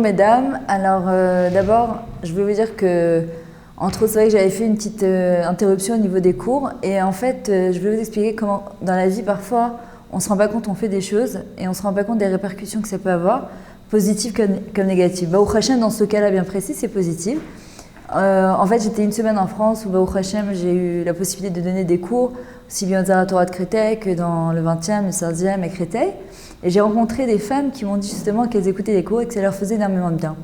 mesdames, alors d'abord je vais vous dire que entre autres c'est vrai que j'avais fait une petite interruption au niveau des cours et en fait je vais vous expliquer comment dans la vie parfois on ne se rend pas compte on fait des choses et on ne se rend pas compte des répercussions que ça peut avoir, positives comme négatives. Baruch Hashem dans ce cas-là bien précis c'est positif. En fait j'étais une semaine en France où Baruch Hashem j'ai eu la possibilité de donner des cours aussi bien au Zaratora de Créteil que dans le 20e, le 16e et Créteil. Et j'ai rencontré des femmes qui m'ont dit justement qu'elles écoutaient les cours et que ça leur faisait énormément de bien.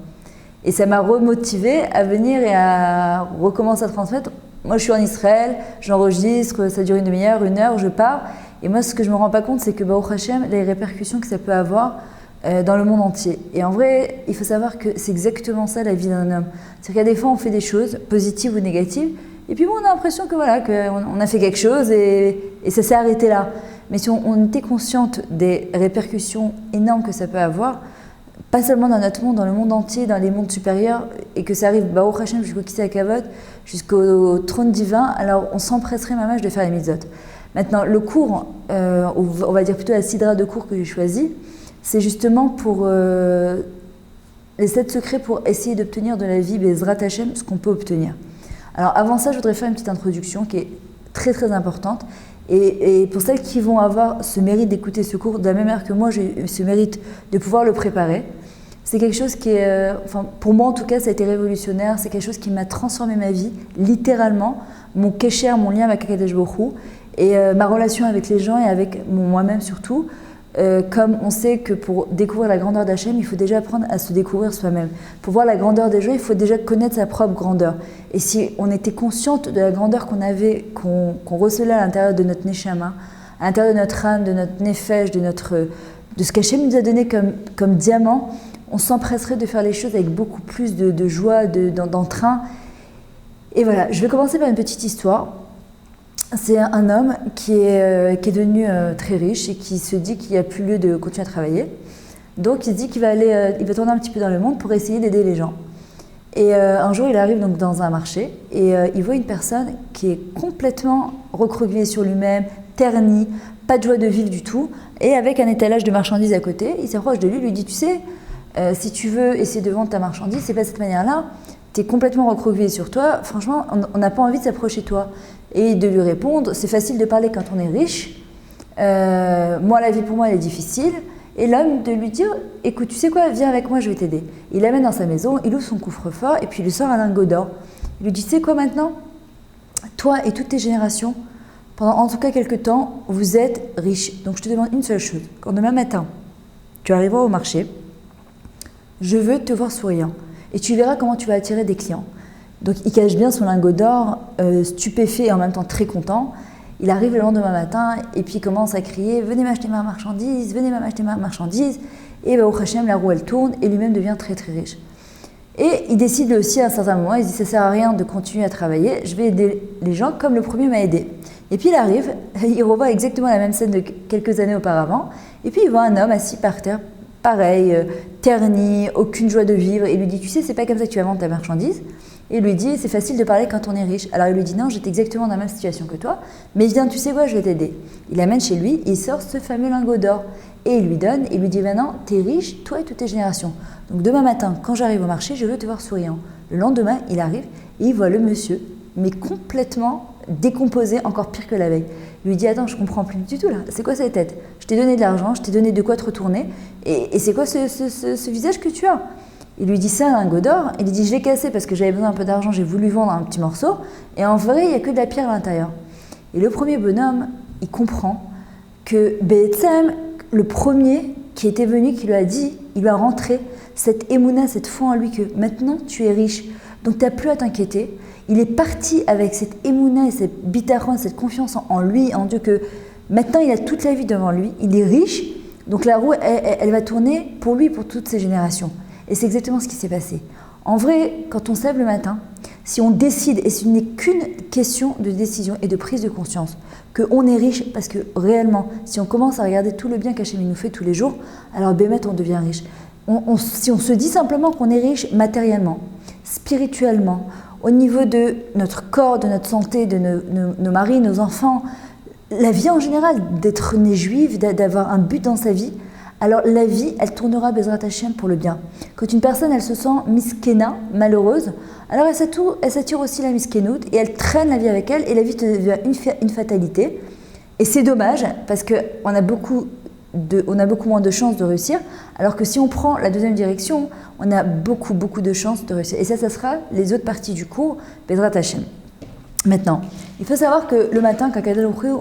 Et ça m'a remotivée à venir et à recommencer à transmettre. Moi, je suis en Israël, j'enregistre, ça dure une demi-heure, une heure, je pars. Et moi, ce que je ne me rends pas compte, c'est que Baruch Hashem, les répercussions que ça peut avoir dans le monde entier. Et en vrai, il faut savoir que c'est exactement ça la vie d'un homme. C'est-à-dire qu'à des fois, on fait des choses, positives ou négatives, et puis bon, on a l'impression que voilà, qu'on a fait quelque chose et ça s'est arrêté là. Mais si on était consciente des répercussions énormes que ça peut avoir, pas seulement dans notre monde, dans le monde entier, dans les mondes supérieurs, et que ça arrive Baruch Hashem jusqu'au Kisei HaKavod, jusqu'au trône divin, alors on s'empresserait mamage de faire les mitzvot. Maintenant, le cours, on va dire plutôt la sidra de cours que j'ai choisi, c'est justement pour les 7 secrets pour essayer d'obtenir de la vie Bezrat Hashem ce qu'on peut obtenir. Alors avant ça, je voudrais faire une petite introduction qui est très très importante. Et pour celles qui vont avoir ce mérite d'écouter ce cours, de la même manière que moi j'ai eu ce mérite de pouvoir le préparer, c'est quelque chose qui est, pour moi en tout cas, ça a été révolutionnaire, c'est quelque chose qui m'a transformé ma vie, littéralement, mon kécher, mon lien avec Akadosh Baruch Hu, et ma relation avec les gens et avec moi-même surtout. Comme on sait que pour découvrir la grandeur d'Hachem, il faut déjà apprendre à se découvrir soi-même. Pour voir la grandeur des gens, il faut déjà connaître sa propre grandeur. Et si on était consciente de la grandeur qu'on avait, qu'on recelait à l'intérieur de notre neshama, à l'intérieur de notre âme, de notre nefesh, de ce qu'Hachem nous a donné comme diamant, on s'empresserait de faire les choses avec beaucoup plus de joie, d'entrain. Et voilà, je vais commencer par une petite histoire. C'est un homme qui est devenu très riche et qui se dit qu'il n'y a plus lieu de continuer à travailler. Donc il se dit qu'il va tourner un petit peu dans le monde pour essayer d'aider les gens. Et un jour il arrive donc dans un marché et il voit une personne qui est complètement recroquevillée sur lui-même, ternie, pas de joie de vivre du tout, et avec un étalage de marchandises à côté. Il s'approche de lui dit « Tu sais, si tu veux essayer de vendre ta marchandise, c'est pas de cette manière-là. Tu es complètement recroquevillé sur toi, franchement, on n'a pas envie de s'approcher de toi. » Et de lui répondre, c'est facile de parler quand on est riche, moi la vie pour moi elle est difficile, et l'homme de lui dire, écoute tu sais quoi, viens avec moi je vais t'aider. Il l'amène dans sa maison, il ouvre son coffre-fort et puis il lui sort un lingot d'or. Il lui dit, tu sais quoi maintenant, toi et toutes tes générations, pendant en tout cas quelques temps, vous êtes riches. Donc je te demande une seule chose, quand demain matin tu arriveras au marché, je veux te voir souriant et tu verras comment tu vas attirer des clients. Donc il cache bien son lingot d'or, stupéfait et en même temps très content. Il arrive le lendemain matin et puis il commence à crier « Venez m'acheter ma marchandise, venez m'acheter ma marchandise ». Et Baruch Hashem, la roue elle tourne et lui-même devient très très riche. Et il décide aussi à un certain moment, il se dit « Ça sert à rien de continuer à travailler, je vais aider les gens comme le premier m'a aidé ». Et puis il arrive, il revoit exactement la même scène de quelques années auparavant et puis il voit un homme assis par terre, pareil, terni, aucune joie de vivre et il lui dit « Tu sais, c'est pas comme ça que tu vas vendre ta marchandise ». Et il lui dit, c'est facile de parler quand on est riche. Alors il lui dit, non, j'étais exactement dans la même situation que toi, mais viens, tu sais quoi, je vais t'aider. Il l'amène chez lui, il sort ce fameux lingot d'or. Et il lui donne, il lui dit, maintenant, t'es riche, toi et toutes tes générations. Donc demain matin, quand j'arrive au marché, je veux te voir souriant. Le lendemain, il arrive et il voit le monsieur, mais complètement décomposé, encore pire que la veille. Il lui dit, attends, je comprends plus du tout là, c'est quoi cette tête? Je t'ai donné de l'argent, je t'ai donné de quoi te retourner, et c'est quoi ce visage que tu as? Il lui dit, c'est un lingot d'or. Il lui dit, je l'ai cassé parce que j'avais besoin d'un peu d'argent, j'ai voulu vendre un petit morceau. Et en vrai, il n'y a que de la pierre à l'intérieur. Et le premier bonhomme, il comprend que Be'etzem, le premier qui était venu, qui lui a dit, il lui a rentré cette émouna, cette foi en lui que maintenant tu es riche, donc tu n'as plus à t'inquiéter. Il est parti avec cette émouna et cette bitaron, cette confiance en lui, en Dieu, que maintenant il a toute la vie devant lui, il est riche, donc la roue, elle va tourner pour lui, pour toutes ses générations. Et c'est exactement ce qui s'est passé. En vrai, quand on se lève le matin, si on décide, et ce n'est qu'une question de décision et de prise de conscience, qu'on est riche, parce que réellement, si on commence à regarder tout le bien qu'Hachem nous fait tous les jours, alors bémet, on devient riche. Si on se dit simplement qu'on est riche matériellement, spirituellement, au niveau de notre corps, de notre santé, de nos maris, nos enfants, la vie en général, d'être né juif, d'avoir un but dans sa vie, alors la vie, elle tournera Bezrat Hashem pour le bien. Quand une personne, elle se sent miskena, malheureuse, alors elle s'attire aussi la miskenout et elle traîne la vie avec elle et la vie devient une fatalité. Et c'est dommage parce qu'on a beaucoup moins de chances de réussir, alors que si on prend la deuxième direction, on a beaucoup de chances de réussir. Et ça sera les autres parties du cours, Bezrat Hashem. Maintenant, il faut savoir que le matin, quand Kadosh Baruch Hu,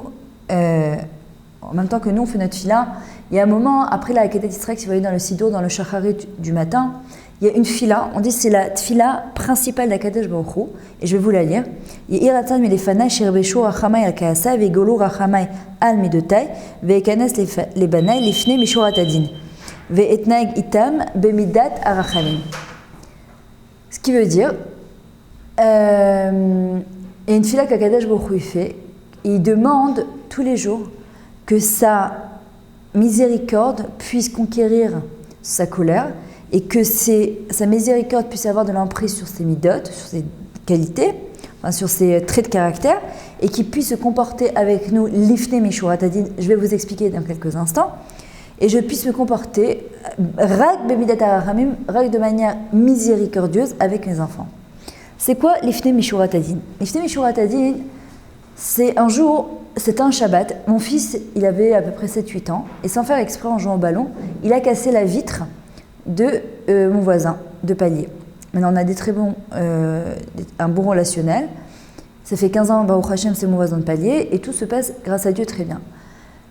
en même temps que nous on fait notre fila, il y a un moment, après la Kedat Yisraël, si vous voyez dans le Sidour, dans le Shacharit du matin, il y a une fila, on dit que c'est la fila principale d'Akadosh Baruch Hu, et je vais vous la lire. Yiratan milefana shirbeshu rachamai al kaasa vegolu rachamai al midotai veikanes lebanai lifne mishurat adin veetnaeg itam bemidat arachamim. Ce qui veut dire, il y a une fila qu'Akadosh Baruch Hu fait, et il demande tous les jours que sa miséricorde puisse conquérir sa colère et que sa miséricorde puisse avoir de l'emprise sur ses midot, sur ses qualités, enfin sur ses traits de caractère, et qu'il puisse se comporter avec nous l'ifne mishurat adin, je vais vous expliquer dans quelques instants, et je puisse me comporter rak bemidat arachamim, rak de manière miséricordieuse avec mes enfants. C'est quoi l'ifne mishurat adin? L'ifne mishurat adin, c'est un jour, c'était un Shabbat, mon fils, il avait à peu près 7-8 ans, et sans faire exprès en jouant au ballon, il a cassé la vitre de mon voisin de palier. Maintenant, on a un bon relationnel. Ça fait 15 ans, Baruch Hashem, c'est mon voisin de palier, et tout se passe, grâce à Dieu, très bien.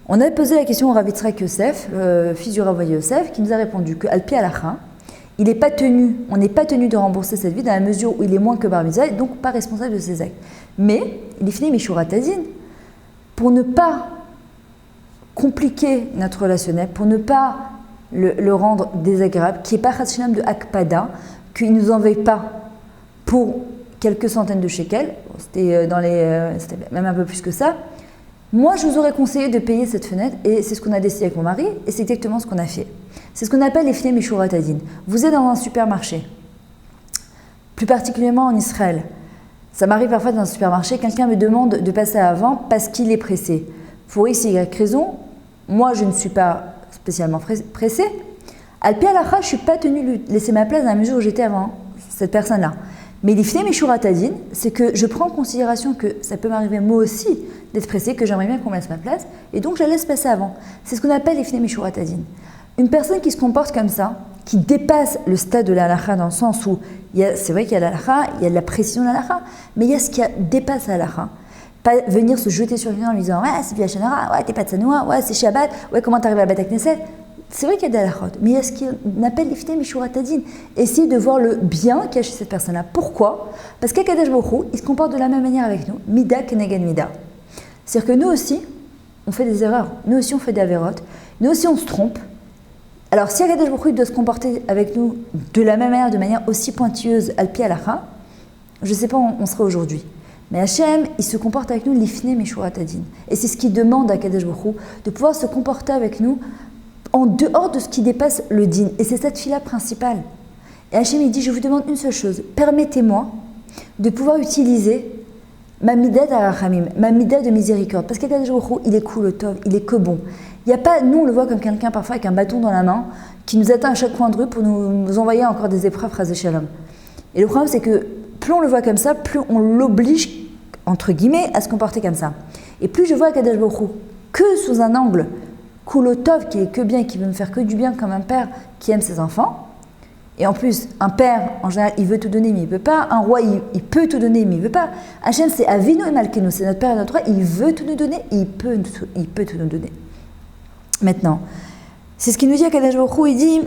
On a posé la question au Rav Yitzhak Yosef, fils du Rav Yosef, qui nous a répondu qu'Al Pi Halacha, on n'est pas tenu de rembourser cette vie dans la mesure où il est moins que Bar Mitzvah, donc pas responsable de ses actes. Mais, il est fini Mishurat Adin, pour ne pas compliquer notre relationnel, pour ne pas le rendre désagréable, qui n'est pas Chatshinam de Akpada, qu'il ne nous en veuille pas pour quelques centaines de shekels, c'était même un peu plus que ça. Moi, je vous aurais conseillé de payer cette fenêtre, et c'est ce qu'on a décidé avec mon mari, et c'est exactement ce qu'on a fait. C'est ce qu'on appelle les Fnei Mishurat Adin. Vous êtes dans un supermarché, plus particulièrement en Israël. Ça m'arrive parfois dans un supermarché, quelqu'un me demande de passer avant parce qu'il est pressé. Pour X, Y raison, moi je ne suis pas spécialement pressé. Al Pi Halacha, je ne suis pas tenue de laisser ma place dans la mesure où j'étais avant cette personne-là. Mais l'ifne mishurat adin, c'est que je prends en considération que ça peut m'arriver moi aussi d'être pressé, que j'aimerais bien qu'on me laisse ma place, et donc je la laisse passer avant. C'est ce qu'on appelle l'ifne mishurat adin. Une personne qui se comporte comme ça, qui dépasse le stade de la halakha dans le sens où, c'est vrai qu'il y a la halakha, il y a de la précision de la halakha, mais il y a ce qui dépasse la halakha. Pas venir se jeter sur quelqu'un en lui disant « Ouais, c'est Via Shanara, ouais, t'es pas de Sanoua, ouais, c'est Shabbat, ouais, comment t'arrives à la Beth Knesset ?» C'est vrai qu'il y a de la halachot, mais il y a ce qu'on appelle l'ifne mishurat adin. Essayez de voir le bien qu'il y a chez cette personne-là. Pourquoi? Parce qu'Akadosh Baruch Hu, il se comporte de la même manière avec nous. Mida keneged mida. C'est-à-dire que nous aussi, on fait des erreurs. Nous aussi, on fait des avérotes. Nous aussi, on se trompe. Alors, si Akadosh Baruch Hu doit se comporter avec nous de la même manière, de manière aussi pointilleuse, al pi halacha, je ne sais pas où on serait aujourd'hui. Mais Hachem, il se comporte avec nous l'ifne mishurat adin. Et c'est ce qu'il demande à Akadosh Baruch Hu, de pouvoir se comporter avec nous en dehors de ce qui dépasse le din. Et c'est cette fila principale. Et Hachem, il dit, je vous demande une seule chose, permettez-moi de pouvoir utiliser ma midat arachamim, ma midat de miséricorde. Parce qu'Akadosh Baruch Hu, il est cool, tov, il est que bon. Il n'y a pas, nous on le voit comme quelqu'un parfois avec un bâton dans la main, qui nous atteint à chaque coin de rue pour nous envoyer encore des épreuves, Chas v'Shalom. Et le problème, c'est que plus on le voit comme ça, plus on l'oblige, entre guillemets, à se comporter comme ça. Et plus je vois Akadosh Baruch Hu que sous un angle Kulotov, qui est que bien, qui veut me faire que du bien, comme un père qui aime ses enfants. Et en plus, un père, en général, il veut tout donner, mais il ne peut pas. Un roi, il peut tout donner, mais il ne veut pas. Hachem, c'est Avinu et Malkenu, c'est notre père et notre roi, il veut tout nous donner, et il peut tout nous donner. Maintenant, c'est ce qu'il nous dit à Akadosh Baruch Hu, il dit,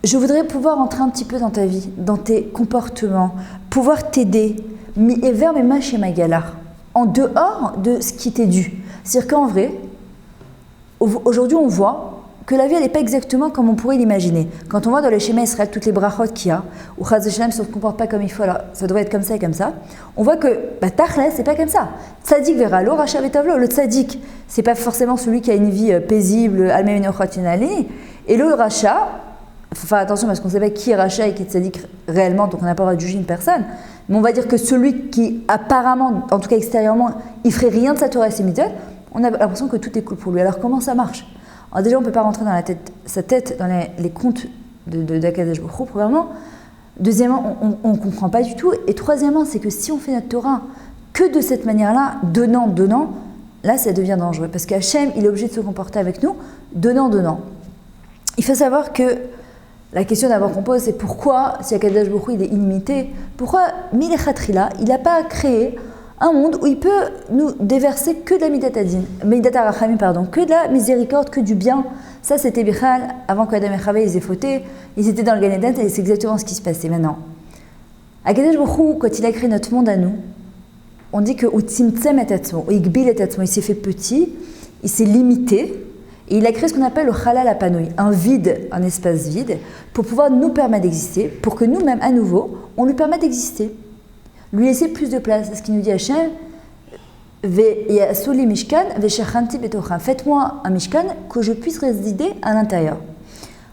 je voudrais pouvoir entrer un petit peu dans ta vie, dans tes comportements, pouvoir t'aider, et vers mes mains chez Magalar, en dehors de ce qui t'est dû. C'est-à-dire qu'en vrai, aujourd'hui, on voit que la vie, elle n'est pas exactement comme on pourrait l'imaginer. Quand on voit dans les schémas Israël toutes les brachot qu'il y a, où Chaz v'Shalom ne se comporte pas comme il faut, alors ça devrait être comme ça et comme ça, on voit que Tachles, c'est pas comme ça. Tzadik verra lo, Racha vetavlo. Le tzadik, c'est pas forcément celui qui a une vie paisible, almei nochatinali, et le Racha, faut faire attention parce qu'on ne sait pas qui est Racha et qui est tzadik réellement, donc on n'a pas le droit de juger une personne, mais on va dire que celui qui apparemment, en tout cas extérieurement, il ferait rien de sa Torah et ses mitzvot, on a l'impression que tout est cool pour lui. Alors comment ça marche? Alors déjà, on ne peut pas rentrer dans sa tête dans les comptes d'Akadosh Baruch Hu, premièrement. Deuxièmement, on ne comprend pas du tout. Et troisièmement, c'est que si on fait notre Torah que de cette manière-là, donnant, là, ça devient dangereux. Parce qu'Hachem, il est obligé de se comporter avec nous, donnant. Il faut savoir que la question d'abord qu'on pose, c'est pourquoi, si Akadosh Baruch Hu, il est illimité, pourquoi Milechatrila, il n'a pas créé un monde où il peut nous déverser que de la Midat HaRachamim, que de la miséricorde, que du bien. Ça, c'était Bichal, avant qu'Adam et Chava ils aient fauté, ils étaient dans le Gan Eden, et c'est exactement ce qui se passait maintenant. Akadosh Baruch Hu, quand il a créé notre monde à nous, on dit que il s'est fait petit, il s'est limité, et il a créé ce qu'on appelle le Chalal Apanoui, un vide, un espace vide, pour pouvoir nous permettre d'exister, pour que nous-mêmes, à nouveau, on lui permette d'exister. Lui laisser plus de place. C'est ce qu'il nous dit Hachem. Faites-moi un mishkan que je puisse résider à l'intérieur.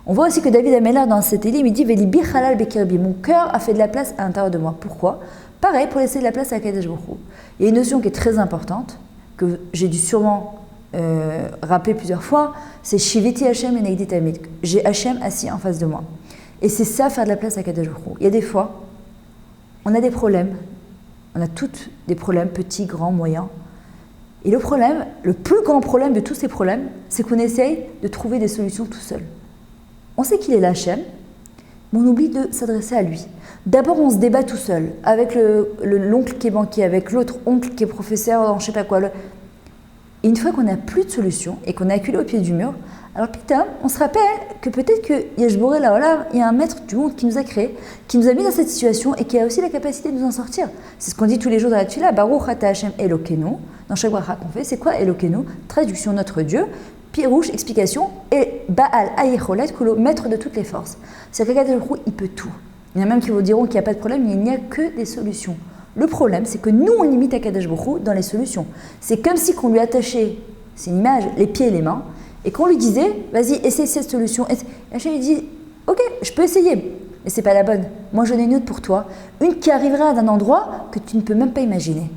On voit aussi que David Amélar dans cet élim, il dit Velibi halal bekirbi. Mon cœur a fait de la place à l'intérieur de moi. Pourquoi? Pareil, pour laisser de la place à Akadosh Baruch Hu. Il y a une notion qui est très importante, que j'ai dû sûrement rappeler plusieurs fois, c'est Shiviti Hachem et Negdi Tamid. J'ai Hachem assis en face de moi. Et c'est ça, faire de la place à Akadosh Baruch Hu. Il y a des fois, on a des problèmes. On a tous des problèmes, petits, grands, moyens. Et le problème, le plus grand problème de tous ces problèmes, c'est qu'on essaye de trouver des solutions tout seul. On sait qu'il est là, Hachem, mais on oublie de s'adresser à lui. D'abord, on se débat tout seul, avec l'oncle qui est banquier, avec l'autre oncle qui est professeur dans je sais pas quoi. Et une fois qu'on n'a plus de solution et qu'on est acculé au pied du mur, alors putain, on se rappelle que peut-être que Yesh Boré Laolam, il y a un maître du monde qui nous a créé, qui nous a mis dans cette situation et qui a aussi la capacité de nous en sortir. C'est ce qu'on dit tous les jours dans la Tfila, Baruch Ata Hashem Elokeinu. Dans chaque bracha qu'on fait, c'est quoi Elokeinu? Traduction notre Dieu, Pirouche, explication, et Baal Ayecholet, Kolo, maître de toutes les forces. C'est-à-dire qu'Akadosh Baruch Hu, il peut tout. Il y en a même qui vous diront qu'il n'y a pas de problème, mais il n'y a que des solutions. Le problème, c'est que nous, on limite Akadosh Baruch Hu dans les solutions. C'est comme si qu'on lui attachait, c'est une image, les pieds et les mains, et qu'on lui disait, vas-y, essaye cette solution. Et Hachem lui dit, ok, je peux essayer, mais c'est pas la bonne. Moi, j'en ai une autre pour toi, une qui arrivera d'un endroit que tu ne peux même pas imaginer.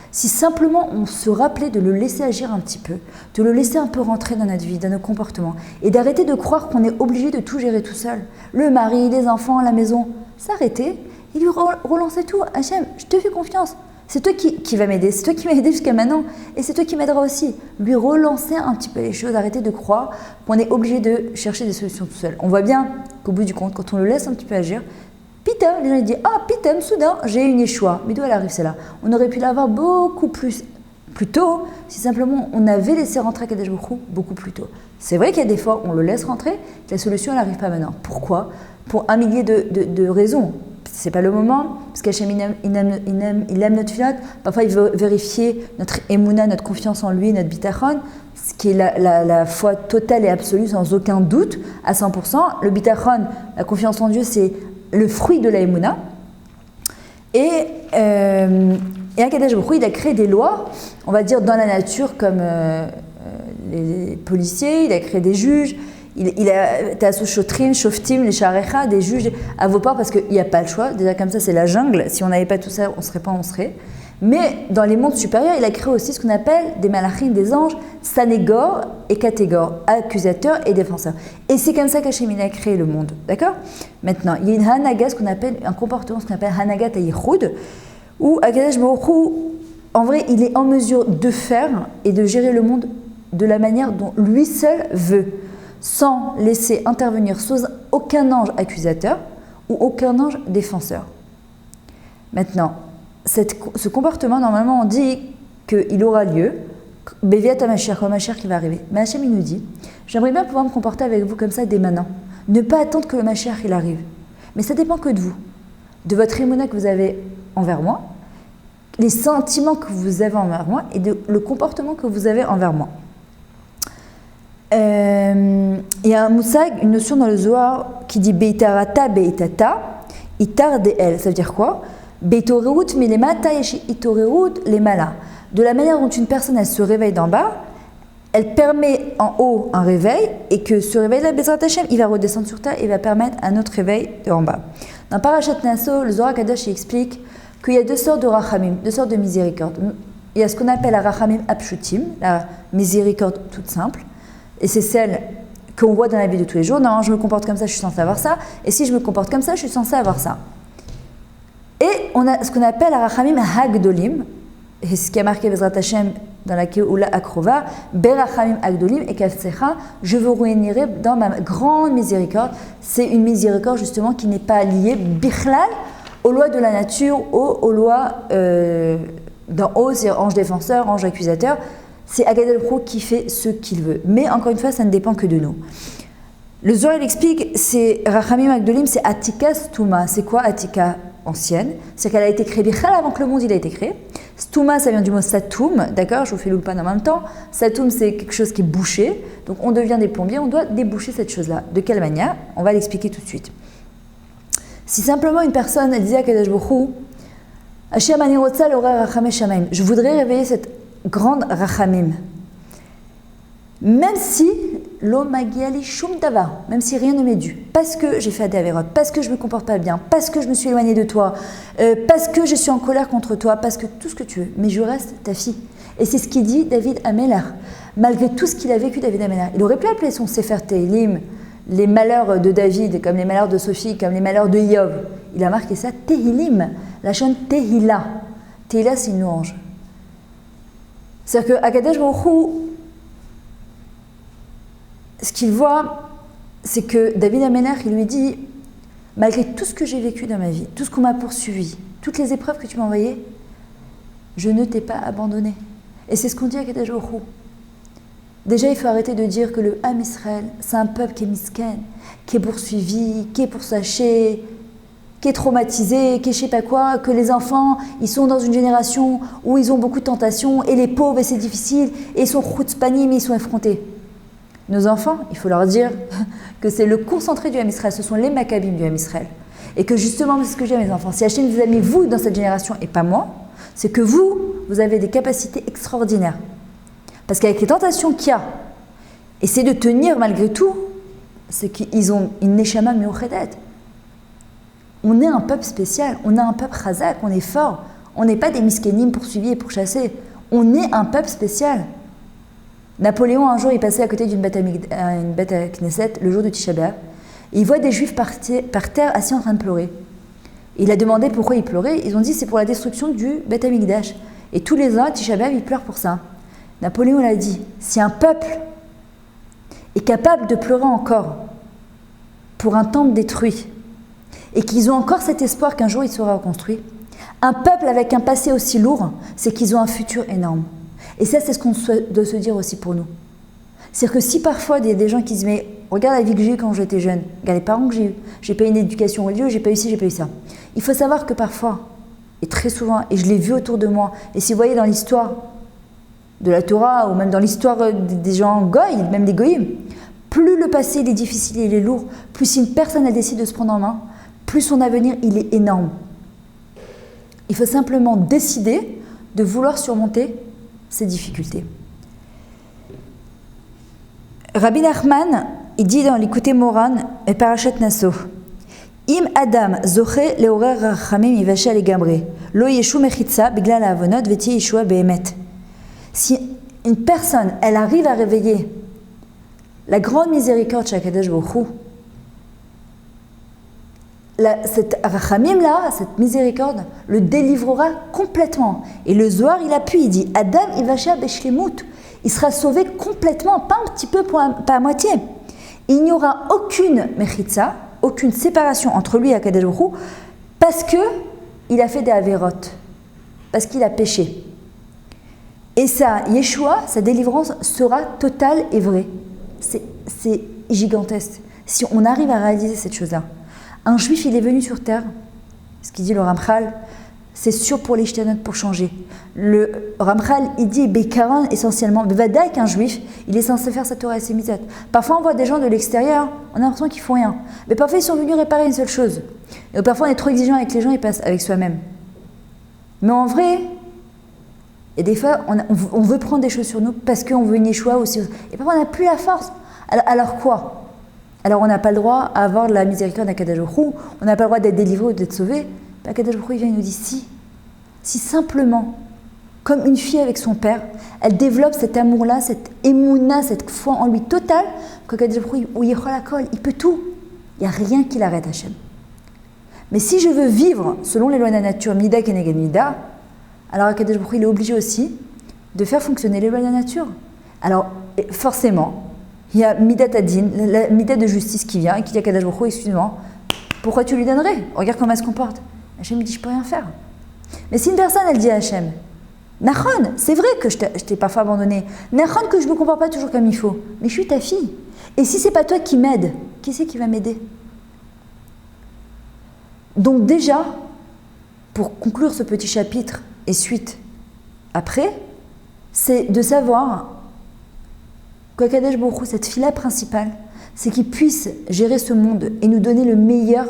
Si simplement on se rappelait de le laisser agir un petit peu, de le laisser un peu rentrer dans notre vie, dans nos comportements, et d'arrêter de croire qu'on est obligé de tout gérer tout seul. Le mari, les enfants, la maison, s'arrêter et lui relancer tout. Hachem, je te fais confiance. C'est toi qui va m'aider, c'est toi qui m'as aidé jusqu'à maintenant, et c'est toi qui m'aideras aussi. Lui relancer un petit peu les choses, arrêter de croire qu'on est obligé de chercher des solutions tout seul. On voit bien qu'au bout du compte, quand on le laisse un petit peu agir, pitam, les gens disent « Ah, pitam, soudain, j'ai une échoua. » Mais d'où elle arrive celle-là? On aurait pu l'avoir beaucoup plus tôt si simplement on avait laissé rentrer Akadosh Baruch Hu beaucoup plus tôt. C'est vrai qu'il y a des fois où on le laisse rentrer, que la solution elle n'arrive pas maintenant. Pourquoi? Pour un millier de raisons. C'est pas le moment, parce qu'Hachem il aime notre filote. Parfois il veut vérifier notre émouna, notre confiance en lui, notre bitachon, ce qui est la foi totale et absolue sans aucun doute, à 100%. Le bitachon, la confiance en Dieu, c'est le fruit de la émouna. Et Akadosh Baruch Hu, il a créé des lois, on va dire dans la nature, comme les policiers, il a créé des juges. Il a Tasu Shotrim, Shoftim, les Sharecha, des juges à vos parts, parce qu'il n'y a pas le choix. Déjà comme ça, c'est la jungle. Si on n'avait pas tout ça, on ne serait pas, on serait. Mais dans les mondes supérieurs, il a créé aussi ce qu'on appelle des malachim, des anges, sanégor et catégor, accusateurs et défenseurs. Et c'est comme ça qu'Hachem a créé le monde. D'accord? Maintenant, il y a une hanaga, ce qu'on appelle un comportement, ce qu'on appelle hanagat hayichud, où Akadosh Baruch Hu, en vrai, il est en mesure de faire et de gérer le monde de la manière dont lui seul veut, sans laisser intervenir sous aucun ange accusateur ou aucun ange défenseur. Maintenant, ce comportement, normalement, on dit qu'il aura lieu, Béviat à Mashiach, quand Mashiach qui va arriver. Mais Hachem, il nous dit, j'aimerais bien pouvoir me comporter avec vous comme ça dès maintenant. Ne pas attendre que le Mashiach, il arrive. Mais ça dépend que de vous, de votre émouna que vous avez envers moi, les sentiments que vous avez envers moi et le comportement que vous avez envers moi. Il y a un moussag, une notion dans le Zohar qui dit Beitarata beitata, itar de el. Ça veut dire quoi? Beitorerut milemata yeshi itorerut lemala. De la manière dont une personne elle se réveille d'en bas, elle permet en haut un réveil, et que ce réveil-là, Bezrat Hashem, il va redescendre sur terre et va permettre un autre réveil de en bas. Dans Parashat Naso, le Zohar Kadosh explique qu'il y a deux sortes de rachamim, deux sortes de miséricorde. Il y a ce qu'on appelle la rachamim apshutim, la miséricorde toute simple. Et c'est celle qu'on voit dans la vie de tous les jours. Non, je me comporte comme ça, je suis censé avoir ça. Et si je me comporte comme ça, je suis censé avoir ça. Et on a ce qu'on appelle Rachamim Hagdolim, et ce qui a marqué Bezrat Hashem dans la Keula Akrova, Berachamim Hagdolim et Kafsecha, je vous réunirai dans ma grande miséricorde. C'est une miséricorde justement qui n'est pas liée, Bichlal, aux lois de la nature, aux lois d'en haut, c'est ange défenseur, ange accusateur. C'est Agadol Pro qui fait ce qu'il veut. Mais encore une fois, ça ne dépend que de nous. Le Zohar, il explique, c'est Rachamim Hagdolim, c'est Atika Stuma. C'est quoi Atika ancienne? C'est qu'elle a été créée Bichal avant que le monde il a été créé. Stuma, ça vient du mot Satum, d'accord? Je vous fais l'ulpan en même temps. Satum, c'est quelque chose qui est bouché. Donc on devient des plombiers, on doit déboucher cette chose-là. De quelle manière? On va l'expliquer tout de suite. Si simplement une personne elle disait à Kadosh Baruch Hu, Hashem ani rotza l'orer rachamim shamaim, je voudrais réveiller cette grande rachamim, même si lo magiali shum davar, même si rien ne m'est dû, parce que j'ai fait des avérotes, parce que je me comporte pas bien, parce que je me suis éloignée de toi, parce que je suis en colère contre toi, parce que tout ce que tu veux, mais je reste ta fille. Et c'est ce qu'il dit David Ameller, malgré tout ce qu'il a vécu David Ameller. Il aurait pu appeler son Sefer Tehillim les malheurs de David, comme les malheurs de Sophie, comme les malheurs de Yov. Il a marqué ça Tehillim, la chaîne Tehila. Tehila, c'est une louange. C'est-à-dire qu'à Kadesh Baruch Hu, ce qu'il voit, c'est que David Ameller, il lui dit, malgré tout ce que j'ai vécu dans ma vie, tout ce qu'on m'a poursuivi, toutes les épreuves que tu m'as envoyées, je ne t'ai pas abandonné. Et c'est ce qu'on dit à Kadesh Baruch Hu. Déjà, il faut arrêter de dire que le Ham Israël, c'est un peuple qui est misken, qui est poursuivi, qui est poursaché, qui est traumatisé, qui est je sais pas quoi, que les enfants, ils sont dans une génération où ils ont beaucoup de tentations, et les pauvres, et c'est difficile, et ils sont chutzpanim, mais ils sont effrontés. Nos enfants, il faut leur dire que c'est le concentré du Ham Israël, ce sont les Maccabim du Ham Israël. Et que justement, c'est ce que j'ai à mes enfants, si Hachem vous a mis vous dans cette génération et pas moi, c'est que vous avez des capacités extraordinaires. Parce qu'avec les tentations qu'il y a, essayer de tenir malgré tout, c'est qu'ils ont une neshama miuchedet. On est un peuple spécial, on est un peuple chazak, on est fort. On n'est pas des miskénim poursuivis et pourchassés. On est un peuple spécial. Napoléon, un jour, il passait à côté d'une bête à Knesset, le jour de Tisha B'Av, et il voit des juifs par terre assis en train de pleurer. Il a demandé pourquoi ils pleuraient. Ils ont dit c'est pour la destruction du Beth Amikdash. Et tous les ans, à Tisha B'Av, ils pleurent pour ça. Napoléon l'a dit, si un peuple est capable de pleurer encore pour un temple détruit et qu'ils ont encore cet espoir qu'un jour il sera reconstruit, un peuple avec un passé aussi lourd, c'est qu'ils ont un futur énorme. Et ça, c'est ce qu'on doit se dire aussi pour nous. C'est-à-dire que si parfois il y a des gens qui disent mais regarde la vie que j'ai eue quand j'étais jeune, regarde les parents que j'ai pas eu une éducation religieuse, j'ai pas eu ci, j'ai pas eu ça. Il faut savoir que parfois, et très souvent, et je l'ai vu autour de moi, et si vous voyez dans l'histoire de la Torah, ou même dans l'histoire des gens goy, même des goyim, plus le passé il est difficile et il est lourd, plus si une personne elle décide de se prendre en main, plus son avenir il est énorme. Il faut simplement décider de vouloir surmonter ces difficultés. Rabbi Nachman, il dit dans l'Écouté Moran et Parashat Nasso, Im Adam zoche leorer rachamim yivashel legamre, lo yeshu mechitza biglal avonot veti yeshua behemet. Si une personne, elle arrive à réveiller la grande miséricorde chez Akadosh Baruch Hu, cette rachamim là, cette miséricorde, le délivrera complètement. Et le Zohar, il appuie, il dit Adam yivashel beshlemut, il sera sauvé complètement, pas un petit peu, pas à moitié. Il n'y aura aucune mechitza, aucune séparation entre lui et Akadosh Baruch Hu, parce qu'il a fait des avérotes, parce qu'il a péché. Et sa Yeshua, sa délivrance sera totale et vraie. C'est gigantesque. Si on arrive à réaliser cette chose-là. Un juif, il est venu sur terre, ce qu'il dit le Ramchal, c'est sûr pour les shtanot, pour changer. Le Ramchal, il dit Bekaran essentiellement, Bevadaï qu'un juif, il est censé faire sa Torah et ses mitzvot. Parfois, on voit des gens de l'extérieur, on a l'impression qu'ils font rien. Mais parfois, ils sont venus réparer une seule chose. Et parfois, on est trop exigeant avec les gens, ils passent avec soi-même. Mais en vrai, et des fois, on veut prendre des choses sur nous parce qu'on veut une Yeshua aussi. Et parfois, on n'a plus la force. Alors quoi? Alors, on n'a pas le droit à avoir de la miséricorde d'Akadosh Baruch Hu, on n'a pas le droit d'être délivré ou d'être sauvé. Akadosh Baruch Hu, il vient et nous dit si simplement comme une fille avec son père. Elle développe cet amour-là, cette émouna, cette foi en lui totale, qu'Akadosh Baruch Hu, il peut tout. Il n'y a rien qui l'arrête, Hachem. Mais si je veux vivre selon les lois de la nature, Mida Keneged Mida, alors Akadosh Baruch Hu, il est obligé aussi de faire fonctionner les lois de la nature. Alors, forcément, il y a Midat Adin, la Midat de justice qui vient et qui dit à Akadosh Baruch Hu, excuse-moi, pourquoi tu lui donnerais? Regarde comment elle se comporte. Hachem me dit, je peux rien faire. Mais si une personne, elle dit à Hachem, Nachon, c'est vrai que je t'ai parfois abandonné. Nachon, que je ne me comporte pas toujours comme il faut. Mais je suis ta fille. Et si ce n'est pas toi qui m'aide, qui c'est qui va m'aider? Donc déjà, pour conclure ce petit chapitre et suite après, c'est de savoir qu'Akadosh Baruch Hu, cette fille-là principale, c'est qu'il puisse gérer ce monde et nous donner le meilleur.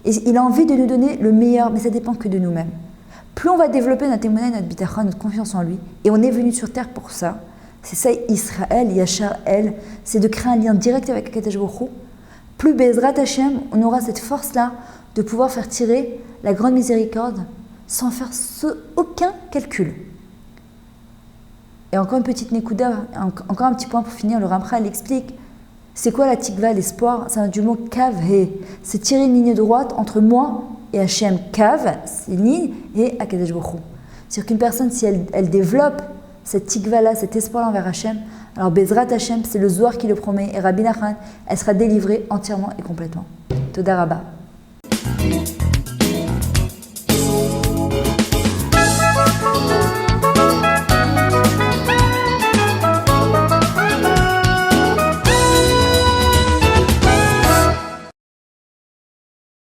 Et il a envie de nous donner le meilleur, mais ça dépend que de nous-mêmes. Plus on va développer notre émouna, notre bitachon, notre confiance en lui, et on est venu sur terre pour ça, c'est ça Israël, Yachar El, c'est de créer un lien direct avec Akadosh Baruch Hu. Plus Bezrat Hashem, on aura cette force-là de pouvoir faire tirer la grande miséricorde sans faire aucun calcul. Et encore une petite nekuda, encore un petit point pour finir, le Ramchal explique, c'est quoi la tikva, l'espoir? C'est du mot kav he, c'est tirer une ligne droite entre moi et Hachem. Kav, c'est une ligne, et Akadosh Baruch Hu. C'est-à-dire qu'une personne, si elle développe cette tikva-là, cet espoir envers Hachem, alors Bezrat Hachem, c'est le Zohar qui le promet, et Rabbi Nachman, elle sera délivrée entièrement et complètement. Toda Rabba.